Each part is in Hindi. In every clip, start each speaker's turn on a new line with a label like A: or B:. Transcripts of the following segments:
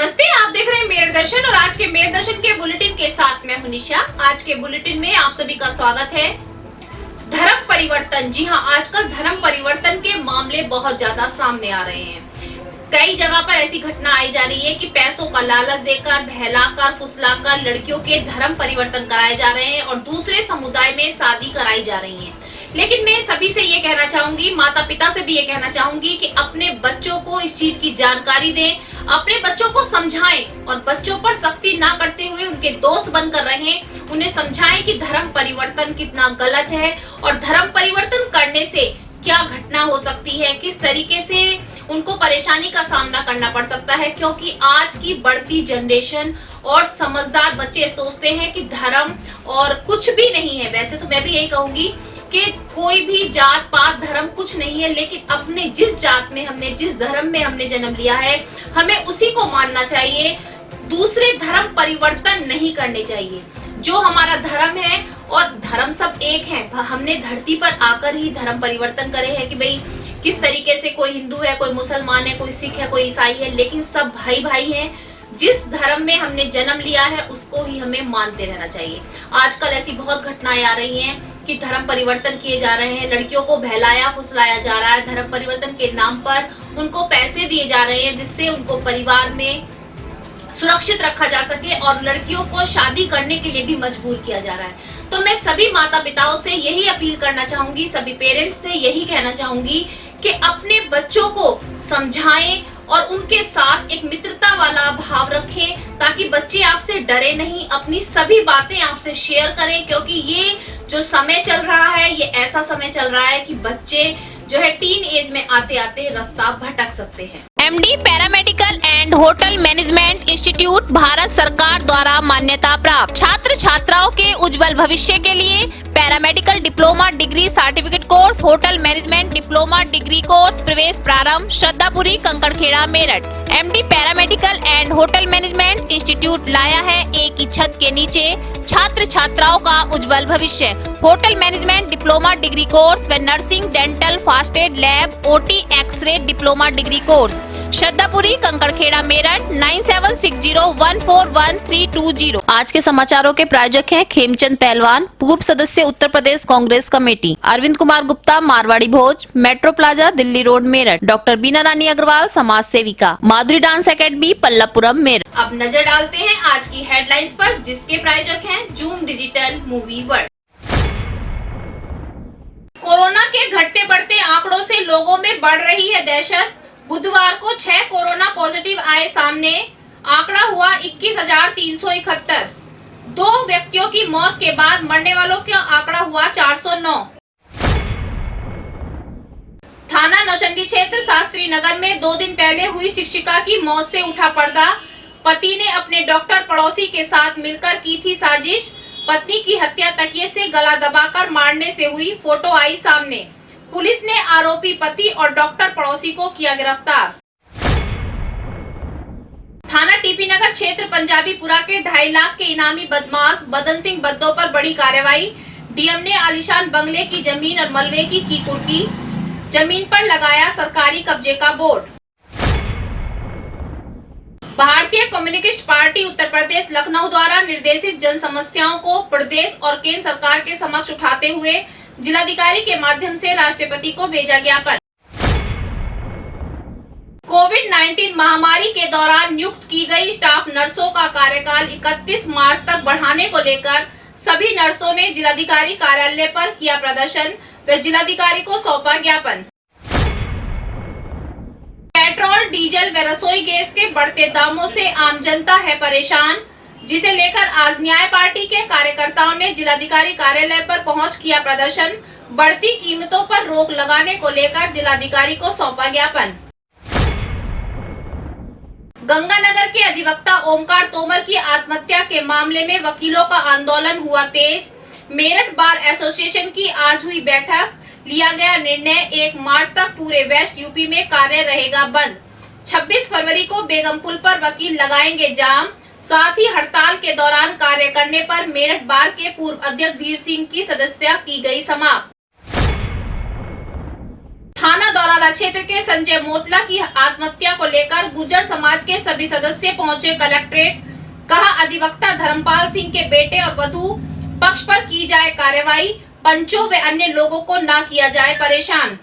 A: नमस्ते, आप देख रहे हैं मेरठ दर्शन और आज के मेरठ दर्शन के बुलेटिन के साथ मैं हूं निशा। आज के बुलेटिन में आप सभी का स्वागत है। धर्म परिवर्तन, जी हां, आजकल धर्म परिवर्तन के मामले बहुत ज्यादा सामने आ रहे हैं। कई जगह पर ऐसी घटना आई जा रही है कि पैसों का लालच देकर, बहलाकर, फुसलाकर लड़कियों के धर्म परिवर्तन कराए जा रहे हैं और दूसरे समुदाय में शादी कराई जा रही है। लेकिन मैं सभी से ये कहना चाहूंगी, माता पिता से भी ये कहना चाहूंगी कि अपने बच्चों को इस चीज की जानकारी दें, अपने बच्चों को समझाएं और बच्चों पर सख्ती ना करते हुए उनके दोस्त बनकर रहें। उन्हें समझाएं कि धर्म परिवर्तन कितना गलत है और धर्म परिवर्तन करने से क्या घटना हो सकती है, किस तरीके से उनको परेशानी का सामना करना पड़ सकता है। क्योंकि आज की बढ़ती जनरेशन और समझदार बच्चे सोचते हैं कि धर्म और कुछ भी नहीं है। वैसे तो मैं भी यही कहूंगी कि कोई भी जात पात धर्म कुछ नहीं है, लेकिन अपने जिस जात में हमने, जिस धर्म में हमने जन्म लिया है, हमें उसी को मानना चाहिए। दूसरे धर्म परिवर्तन नहीं करने चाहिए। जो हमारा धर्म है और धर्म सब एक है। हमने धरती पर आकर ही धर्म परिवर्तन करे हैं कि भाई किस तरीके से कोई हिंदू है, कोई मुसलमान है, कोई सिख है, कोई ईसाई है, लेकिन सब भाई भाई हैं। जिस धर्म में हमने जन्म लिया है उसको ही हमें मानते रहना चाहिए। आजकल ऐसी बहुत घटनाएं आ रही हैं कि धर्म परिवर्तन किए जा रहे हैं, लड़कियों को बहलाया फुसलाया जा रहा है। धर्म परिवर्तन के नाम पर उनको पैसे दिए जा रहे हैं जिससे उनको परिवार में सुरक्षित रखा जा सके और लड़कियों को शादी करने के लिए भी मजबूर किया जा रहा है। तो मैं सभी माता पिताओं से यही अपील करना चाहूंगी, सभी पेरेंट्स से यही कहना चाहूंगी कि अपने बच्चों को समझाएं और उनके साथ एक मित्रता वाला भाव रखें ताकि बच्चे आपसे डरे नहीं, अपनी सभी बातें आपसे शेयर करें। क्योंकि ये जो समय चल रहा है, ये ऐसा समय चल रहा है कि बच्चे जो है टीन एज में आते आते रास्ता भटक सकते हैं। MD paramedical and hotel management institute Bharat सरकार द्वारा मान्यता प्राप्त। छात्र छात्राओं के उज्जवल भविष्य के लिए paramedical diploma degree certificate course, hotel management diploma degree course प्रवेश प्रारंभ। Shraddhapuri, Kankarkhera, Meerut. MD paramedical and hotel management institute लाया है एक ही छत के नीचे छात्र छात्राओं का उज्जवल भविष्य। Hotel management diploma degree course व nursing, dental, first aid, lab, OT, X-ray diploma degree course. Shraddhapuri, Kankarkhera, Meerut. 9760141320। आज के समाचारों के प्रायोजक हैं खेमचंद पहलवान, पूर्व सदस्य Uttar Pradesh Congress committee. Arvind Kumar Gupta, Marwari Bhoj, metro plaza, Delhi road, Meerut. Doctor Beena Rani Agarwal, समाज सेविका, माधुरी डांस एकेडमी, पल्लवपुरम, मेरठ। अब नजर डालते हैं आज की हेडलाइंस पर, जिसके प्रायोजक हैं zoom digital movie world. Corona के घटते बढ़ते आंकड़ों से लोगों में बढ़ रही है दहशत। बुधवार को 6 कोरोना पॉजिटिव आए सामने, आंकड़ा हुआ 21,371। 2 व्यक्तियों की मौत के बाद मरने वालों का आंकड़ा हुआ 409। थाना नौचंदी क्षेत्र शास्त्री नगर में 2 दिन पहले हुई शिक्षिका की मौत से उठा पर्दा। पति ने अपने डॉक्टर पड़ोसी के साथ मिलकर की थी साजिश। पत्नी की हत्या तकिए से गला दबाकर मारने से हुई, फोटो आई सामने। पुलिस ने आरोपी पति और डॉक्टर पड़ोसी को किया गिरफ्तार। थाना टीपी नगर क्षेत्र पंजाबीपुरा के 2.5 लाख के इनामी बदमाश बदन सिंह बद्दो पर बड़ी कार्रवाई। डीएम ने आलीशान बंगले की जमीन और मलबे की कुर्की। जमीन पर लगाया सरकारी कब्जे का बोर्ड। भारतीय कम्युनिस्ट पार्टी उत्तर प्रदेश लखनऊ द्वारा निर्देशित जन समस्याओं को प्रदेश और केंद्र सरकार के समक्ष उठाते हुए जिलाधिकारी के माध्यम से राष्ट्रपति को भेजा ज्ञापन। कोविड-19 महामारी के दौरान नियुक्त की गई स्टाफ नर्सों का कार्यकाल 31 मार्च तक बढ़ाने को लेकर सभी नर्सों ने जिलाधिकारी कार्यालय पर किया प्रदर्शन व जिलाधिकारी को सौंपा ज्ञापन। पेट्रोल, डीजल व रसोई गैस के बढ़ते दामों से आम जनता है परेशान, जिसे लेकर आज न्याय पार्टी के कार्यकर्ताओं ने जिलाधिकारी कार्यालय पर पहुंच किया प्रदर्शन। बढ़ती कीमतों पर रोक लगाने को लेकर जिलाधिकारी को सौंपा ज्ञापन। गंगानगर के अधिवक्ता ओमकार तोमर की आत्महत्या के मामले में वकीलों का आंदोलन हुआ तेज। मेरठ बार एसोसिएशन की आज हुई बैठक, लिया गया निर्णय 1 मार्च तक पूरे वेस्ट यूपी में कार्य रहेगा बंद। 26 फरवरी को बेगमपुल पर वकील लगाएंगे जाम। साथ ही हड़ताल के दौरान कार्य करने पर मेरठ बार के पूर्व अध्यक्ष धीर सिंह की सदस्यता की गई समाप्त। थाना दौरा नाला क्षेत्र के संजय मोटला की आत्महत्या को लेकर गुर्जर समाज के सभी सदस्य पहुंचे कलेक्ट्रेट। कहा अधिवक्ता धर्मपाल सिंह के बेटे और वधू पक्ष पर की जाए कार्रवाई, पंचों व अन्य लोगों को ना किया जाए परेशान।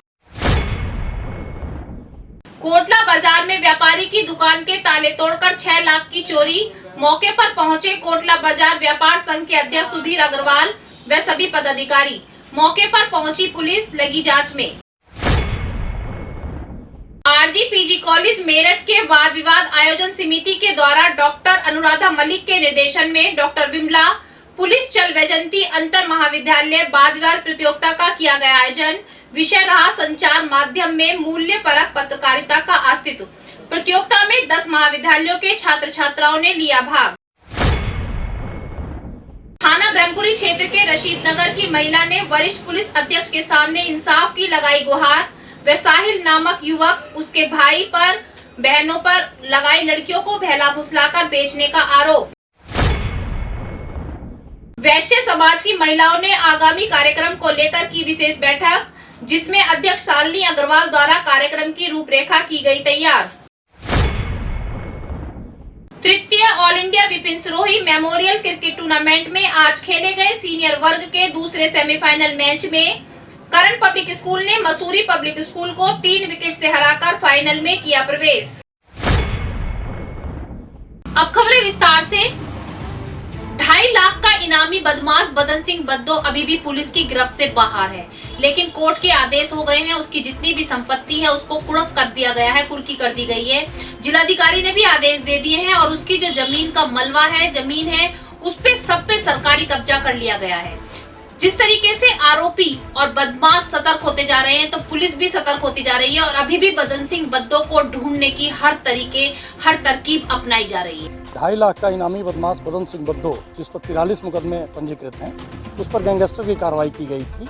A: कोटला बाजार में व्यापारी की दुकान के ताले तोड़कर 6 लाख की चोरी। मौके पर पहुंचे कोटला बाजार व्यापार संघ के अध्यक्ष सुधीर अग्रवाल व सभी पदाधिकारी। मौके पर पहुंची पुलिस, लगी जांच में। आरजी पीजी कॉलेज मेरठ के वाद विवाद आयोजन समिति के द्वारा डॉक्टर अनुराधा मलिक के निर्देशन में डॉक्टर विमला पुलिस चल वैजंती अंतर महाविद्यालय वाद विवाद प्रतियोगिता का किया गया आयोजन। विषय रहा संचार माध्यम में मूल्य परक पत्रकारिता का अस्तित्व। प्रतियोगिता में 10 महाविद्यालयों के छात्र छात्राओं ने लिया भाग। थाना ब्रह्मपुरी क्षेत्र के रशीद नगर की महिला ने वरिष्ठ पुलिस अधीक्षक के सामने इंसाफ की लगाई गुहार। व साहिल नामक युवक उसके भाई पर बहनों पर लगाई लड़कियों को बहला फुसलाकर बेचने का आरोप। वैश्य समाज की महिलाओं ने आगामी कार्यक्रम को लेकर की विशेष बैठक, जिसमें अध्यक्ष शालिनी अग्रवाल द्वारा कार्यक्रम की रूपरेखा की गई तैयार। तृतीय all India Vipin Sirohi memorial cricket tournament में आज खेले गए सीनियर वर्ग के दूसरे सेमीफाइनल मैच में करण पब्लिक स्कूल ने मसूरी पब्लिक स्कूल को 3 विकेट से हराकर फाइनल में किया प्रवेश। अब खबरें विस्तार से। 2.5 लाख का इनामी बदमाश बदन सिंह बद्दो अभी भी पुलिस की गिरफ्त से बाहर है, लेकिन कोर्ट के आदेश हो गए हैं। उसकी जितनी भी संपत्ति है उसको कुर्क कर दिया गया है, कुर्की कर दी गई है। जिलाधिकारी ने भी आदेश दे दिए हैं और उसकी जो जमीन का मलबा है, जमीन है, उस पे सब पे सरकारी कब्जा कर लिया गया है। जिस तरीके से आरोपी और बदमाश सतर्क होते जा रहे हैं, तो पुलिस भी सतर्क होती जा रही है और अभी भी बदन सिंह बद्दो को ढूंढने की हर तरकीब अपनाई जा रही है।
B: 2.5 लाख का इनामी बदमाश बदन सिंह बद्दो, जिस पर 43 मुकदमे पंजीकृत हैं, उस पर गैंगस्टर की कार्रवाई की गई थी।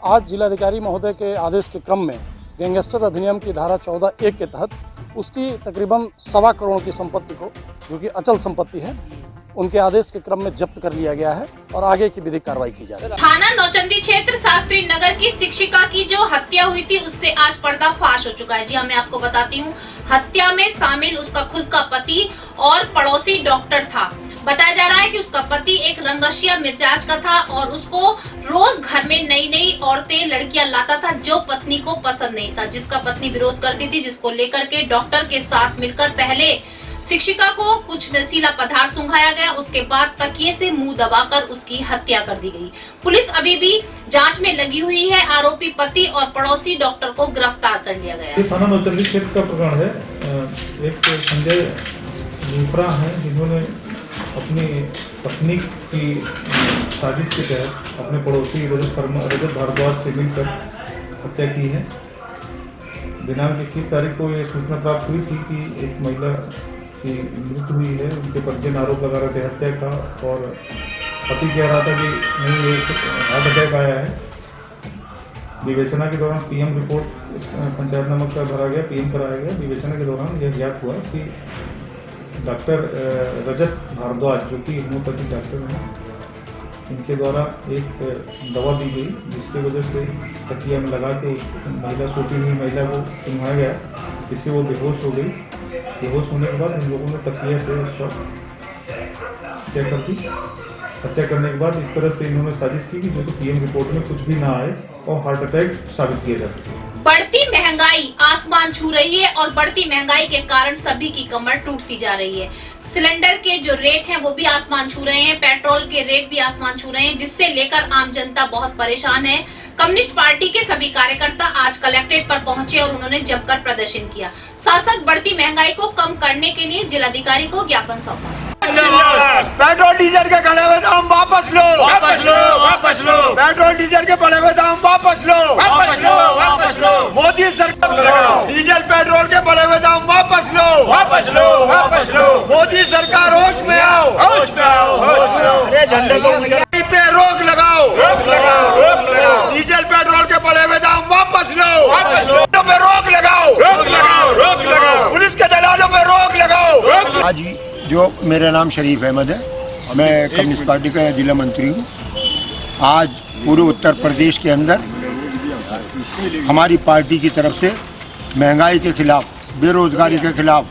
B: आज जिलाधिकारी महोदय के आदेश के क्रम में गैंगस्टर अधिनियम की धारा 14(1) के तहत उसकी तकरीबन 1.25 करोड़ की संपत्ति को, जो कि अचल संपत्ति है, उनके आदेश के क्रम में जब्त कर लिया गया है और आगे की विधिक कार्रवाई की जा रही है।
A: थाना नौचंदी क्षेत्र शास्त्री नगर की शिक्षिका की जो हत्या हुई थी, उससे आज पर्दाफाश हो चुका है। जी हाँ, मैं आपको बताती हूँ, हत्या में शामिल उसका खुद का पति और पड़ोसी डॉक्टर था। बताया जा रहा है कि उसका पति एक रंगरसिया मिजाज का था और उसको रोज घर में नई नई औरतें, लड़कियां लाता था जो पत्नी को पसंद नहीं था, जिसका पत्नी विरोध करती थी, जिसको लेकर के डॉक्टर के साथ मिलकर पहले शिक्षिका को कुछ नशीला पदार्थ सुंघाया गया, उसके बाद तकिए से मुंह दबाकर उसकी हत्या कर दी गई। पुलिस अभी भी जांच में लगी हुई है। आरोपी पति और पड़ोसी डॉक्टर को गिरफ्तार कर लिया गया है।
C: थाना नौचंदी क्षेत्र का प्रकरण है। एक संजय लूपरा है, जिन्होंने अपनी पत्नी की साजिश के तहत अपने पड़ोसी रजत भारद्वाज से मिलकर हत्या की है। दिनांक 21 तारीख को ये सूचना प्राप्त हुई थी कि एक महिला की मृत्यु हुई है। उनके परिजन आरोप लगा रहे थे हत्या का, और पति कह रहा था कि नहीं, ये हार्ट अटैक आया है। विवेचना के दौरान पीएम रिपोर्ट पंचायतनामा का भरा गया, पीएम कराया गया। विवेचना के दौरान यह ज्ञात हुआ कि डॉक्टर रजत भारद्वाज, जो कि होम्योपैथी डॉक्टर हैं, इनके द्वारा एक दवा दी गई, जिसकी वजह से तकिया में लगा के महिला, सोती हुई महिला को सुंघाया गया, जिससे वो बेहोश हो गई। बेहोश होने के बाद इन लोगों ने तकिया से उसका हत्या कर दी। हत्या करने के बाद इस तरह से इन्होंने साजिश की कि जो कि पीएम रिपोर्ट में कुछ भी ना आए और हार्ट अटैक साबित किया जा सके।
A: बढ़ती महंगाई आसमान छू रही है और बढ़ती महंगाई के कारण सभी की कमर टूटती जा रही है। सिलेंडर के जो रेट हैं वो भी आसमान छू रहे हैं, पेट्रोल के रेट भी आसमान छू रहे हैं, जिससे लेकर आम जनता बहुत परेशान है। कम्युनिस्ट पार्टी के सभी कार्यकर्ता आज कलेक्ट्रेट पर पहुंचे और उन्होंने जमकर प्रदर्शन किया। शासन बढ़ती महंगाई को कम करने के लिए जिलाधिकारी को ज्ञापन सौंपा।
D: पेट्रोल डीजल के बढ़े हुए दाम वापस लो, वापस लो, वापस लो। पेट्रोल डीजल के बढ़े हुए दाम वापस लो, वापस लो, वापस लो। मोदी सरकार डीजल पेट्रोल के बढ़े हुए दाम वापस लो, वापस लो, वापस लो। मोदी सरकार होश में आओ, होश में आओ, होश में आओ। अरे झंडे पे रोक लगाओ, रोक लगाओ, रोक लगाओ। डीजल पेट्रोल के बढ़े हुए दाम वापस लो, वापस लो। पे रोक लगाओ, रोक लगाओ, रोक लगाओ। पुलिस के दलालों पे रोक लगाओ। आज जो मेरा नाम शरीफ अहमद है, मैं कम्युनिस्ट पार्टी का जिला मंत्री हूँ। आज पूरे उत्तर प्रदेश के अंदर हमारी पार्टी की तरफ से महंगाई के खिलाफ, बेरोजगारी के खिलाफ,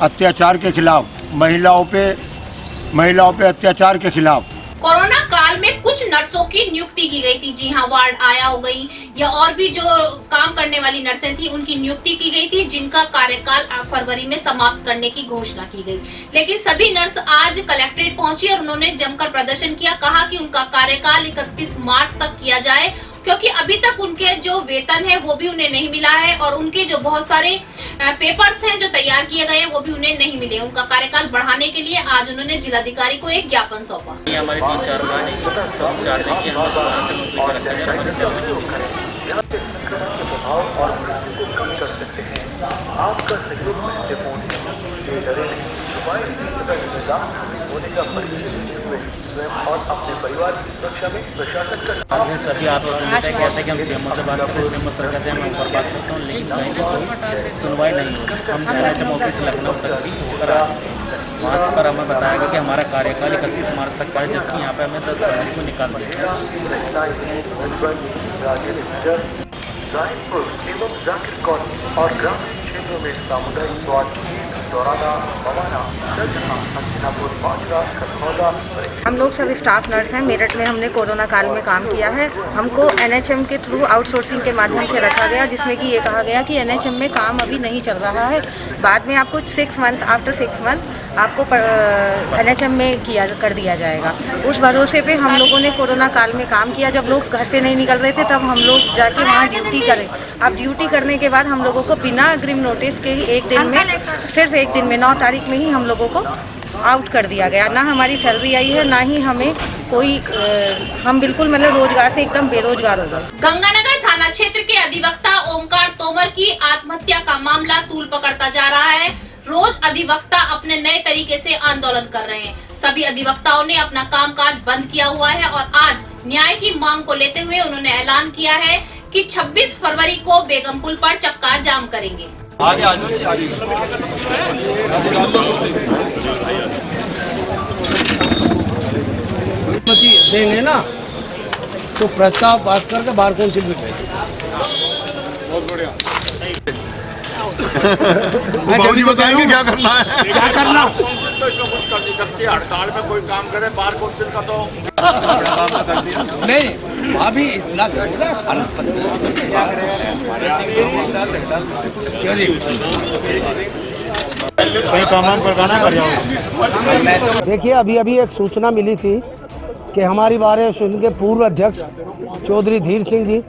D: अत्याचार के खिलाफ, महिलाओं पे अत्याचार के खिलाफ।
A: कोरोना काल में कुछ नर्सों की नियुक्ति की गई थी। जी हाँ, वार्ड आया हो गई या और भी जो काम करने वाली नर्सें थी उनकी नियुक्ति की गई थी, जिनका कार्यकाल फरवरी में समाप्त करने की घोषणा की गई। लेकिन सभी नर्स आज कलेक्ट्रेट पहुंची और उन्होंने जमकर प्रदर्शन किया, कहा कि उनका कार्यकाल 31 मार्च तक किया जाए, क्योंकि अभी तक उनके जो वेतन है वो भी उन्हें नहीं मिला है और उनके जो बहुत सारे पेपर्स हैं जो तैयार किए गए हैं वो भी उन्हें नहीं मिले। उनका कार्यकाल बढ़ाने के लिए आज उन्होंने जिलाधिकारी को एक ज्ञापन सौंपा।
E: हमारे 3-4 गाने 4 दिन की हमारे
F: और मृत्यु को कम कर सकते हैं। आपका सहयोग महत्वपूर्ण है। डरे नहीं, छुपाए नहीं तथा जिम्मेदार होने का परिचय देते हुए स्वयं और अपने परिवार की सुरक्षा में प्रशासन का
E: आज में सभी आश्वासन देते कहते हैं कि हम सीएमओ से बात करते हैं, सीएमओ सर कहते हैं मैं ऊपर बात करता हूँ, लेकिन कहीं भी कोई सुनवाई नहीं हो रही। हम एनएचएम ऑफिस लखनऊ तक भी होकर आ चुके हैं। वहाँ पर हमें बताया गया कि हमारा कार्यकाल 31 मार्च तक का है, जबकि यहाँ पे हमें 10 फरवरी को निकाल दिया।
F: जाहिदपुर एवं जाकिर कॉलोनी और ग्रामीण क्षेत्रों में सामुदायिक स्वास्थ्य दौराना, मवाना, सजना, हसीनापुर, बाजरा, खरखौदा।
G: हम लोग सब स्टाफ नर्स हैं। मेरठ में हमने कोरोना काल में काम किया है। हमको एनएचएम के थ्रू आउटसोर्सिंग के माध्यम से रखा गया, जिसमें कि ये कहा गया कि एनएचएम में काम अभी नहीं चल रहा है, बाद में आपको 6 मंथ आफ्टर 6 मंथ आपको एनएचएम में कर दिया जाएगा। उस भरोसे पे हम लोगों ने कोरोना काल में काम किया। जब लोग घर से नहीं निकल रहे थे तब हम लोग जाके वहाँ ड्यूटी करें। अब ड्यूटी करने के बाद हम लोगों को बिना अग्रिम नोटिस के ही एक दिन में, सिर्फ एक दिन में 9 तारीख में ही हम लोगों को आउट कर दिया गया। ना हमारी सैलरी आई है, ना ही हमें कोई हम बिल्कुल मतलब रोजगार से एकदम बेरोजगार हो गए।
A: गंगानगर थाना क्षेत्र के अधिवक्ता ओमकार तोमर की आत्महत्या का मामला तूल पकड़ता जा रहा है। रोज अधिवक्ता अपने नए तरीके से आंदोलन कर रहे हैं। सभी अधिवक्ताओं ने अपना कामकाज बंद किया हुआ है और आज न्याय की मांग को लेते हुए उन्होंने ऐलान किया है कि 26 फरवरी को बेगम पुल पर चक्का जाम करेंगे।
H: देंगे ना तो प्रस्ताव पास करके बार काउंसिल में भेजेंगे।
D: बहुत बढ़िया।
H: मैं बताएंगे क्या करना है, क्या करना।
D: तो इसमें कुछ कर नहीं सकती, हड़ताल में कोई काम करे, बार काउंसिल का तो
H: नहीं अभी इतना जरूर है। क्यों जी देखिए, अभी एक सूचना मिली थी कि हमारी बार एसोसिएशन के पूर्व अध्यक्ष चौधरी धीर सिंह जी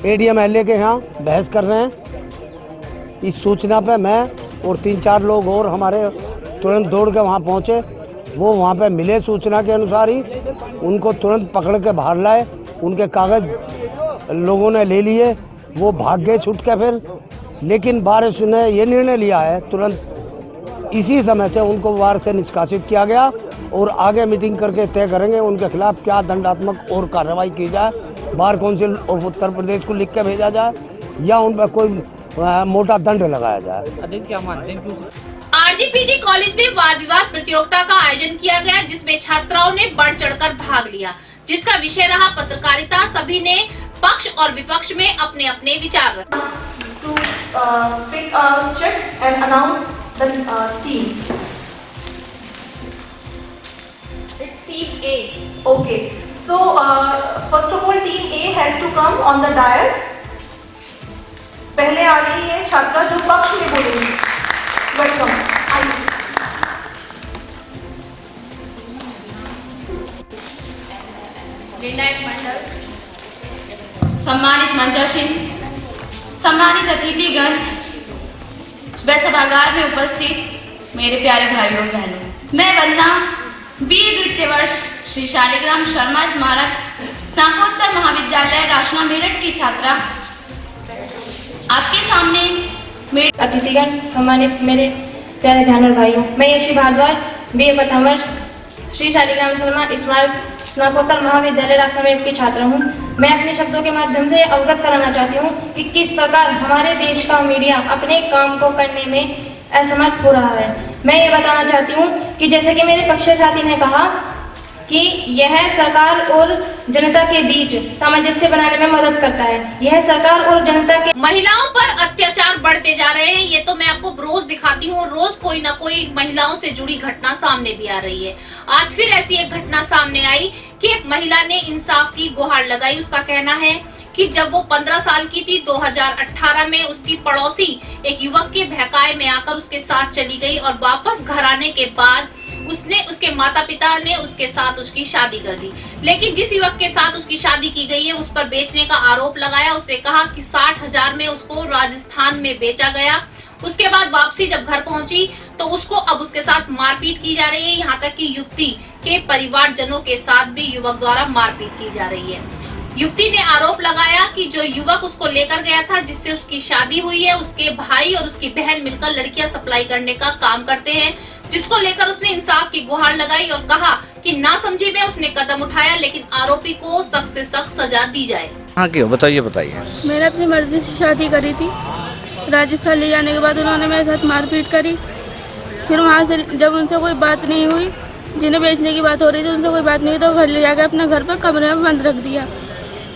H: एडीएम एलए के यहाँ बहस कर रहे हैं। इस सूचना पे मैं और 3-4 लोग और हमारे तुरंत दौड़ के वहाँ पहुँचे। वो वहाँ पे मिले सूचना के अनुसार ही, उनको तुरंत पकड़ के बाहर लाए। उनके कागज़ लोगों ने ले लिए, वो भाग गए छूट के फिर। लेकिन बार एसोसिएशन ने ये निर्णय लिया है तुरंत इसी समय से उनको बार से निष्कासित किया गया और आगे मीटिंग करके तय करेंगे उनके खिलाफ क्या दंडात्मक और कार्रवाई की जाए। Bar council of Uttar Pradesh को लिख के भेजा जाए या उन पर कोई मोटा दंड लगाया जाए।
E: क्या मानते हैं?
A: आरजीपीजी कॉलेज में वाद विवाद प्रतियोगिता का आयोजन किया गया, जिसमें छात्राओं ने बढ़ चढ़कर भाग लिया, जिसका विषय रहा पत्रकारिता। सभी ने पक्ष और विपक्ष में अपने अपने विचार रखे। It's team A.
I: Okay. So first of all, team A has to come on the dais. पहले आ रही है छात्रा जो पक्ष में बोलेंगी। वेलकम।
A: निर्णायक मंडल, सम्मानित मंचासीन, सम्मानित अतिथिगण, व सभागार में उपस्थित मेरे प्यारे भाइयों और बहनों, मैं वंदना बीए द्वितीय वर्ष श्री शालिग्राम शर्मा स्मारक स्नातकोत्तर महाविद्यालय राशना मेरठ की छात्रा आपके सामने मेरे
J: अतिथिगण, सम्मानित मेरे प्यारे बहनों और भाइयों, मैं यशी भारद्वाज बीए प्रथम वर्ष श्री शालिग्राम शर्मा स्मारक स्नातकोत्तर महाविद्यालय राशना मेरठ की छात्रा हूँ। मैं अपने शब्दों के माध्यम से अवगत कराना चाहती हूँ कि किस प्रकार हमारे देश का मीडिया अपने काम को करने में असमर्थ हो रहा है। मैं ये बताना चाहती हूँ कि जैसे कि मेरे पक्षीय साथी ने कहा कि यह सरकार और जनता के बीच सामंजस्य बनाने में मदद करता है। यह सरकार और जनता के
A: महिलाओं पर दिखाती हूँ, रोज कोई ना कोई महिलाओं से जुड़ी घटना सामने भी आ रही है। आज फिर ऐसी एक घटना सामने आई कि एक महिला ने इंसाफ की गुहार लगाई। उसका कहना है कि जब वो 15 साल की थी, 2018 में उसकी पड़ोसी एक युवक के बहकावे में आकर उसके साथ चली गई और वापस घर आने के बाद उसके माता पिता ने उसके साथ उसकी शादी कर दी। लेकिन जिस युवक के साथ उसकी शादी की गई है, उस पर बेचने का आरोप लगाया। उसने कहा कि 60,000 में उसको राजस्थान में बेचा गया। उसके बाद वापसी जब घर पहुंची तो उसको अब उसके साथ मारपीट की जा रही है। यहाँ तक कि युवती के परिवारजनों के साथ भी युवक द्वारा मारपीट की जा रही है। युवती ने आरोप लगाया कि जो युवक उसको लेकर गया था, जिससे उसकी शादी हुई है, उसके भाई और उसकी बहन मिलकर लड़कियां सप्लाई करने का काम करते हैं, जिसको लेकर उसने इंसाफ की गुहार लगाई और कहा कि ना समझी में उसने कदम उठाया, लेकिन आरोपी को सख्त से सख्त सजा दी जाए।
K: हाँ क्यों बताइए।
J: मैंने अपनी मर्जी से शादी करी थी। राजस्थान ले जाने के बाद उन्होंने मेरे साथ मारपीट करी। फिर वहाँ से जब उनसे कोई बात नहीं हुई, जिन्हें बेचने की बात हो रही थी उनसे कोई बात नहीं हुई, तो घर ले जाकर अपने घर पर कमरे में बंद रख दिया।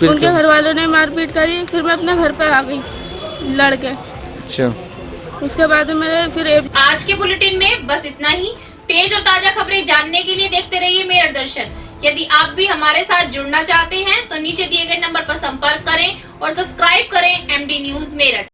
J: उनके घर वालों ने मारपीट करी। फिर मैं अपने घर पे आ गई लड़के।
K: अच्छा,
J: उसके बाद मैं फिर
A: आज के बुलेटिन में बस इतना ही। तेज और ताजा खबरें जानने के लिए देखते रहिए मेरठ दर्शन। यदि आप भी हमारे साथ जुड़ना चाहते हैं तो नीचे दिए गए नंबर पर संपर्क करें और सब्सक्राइब करें MD न्यूज मेरठ।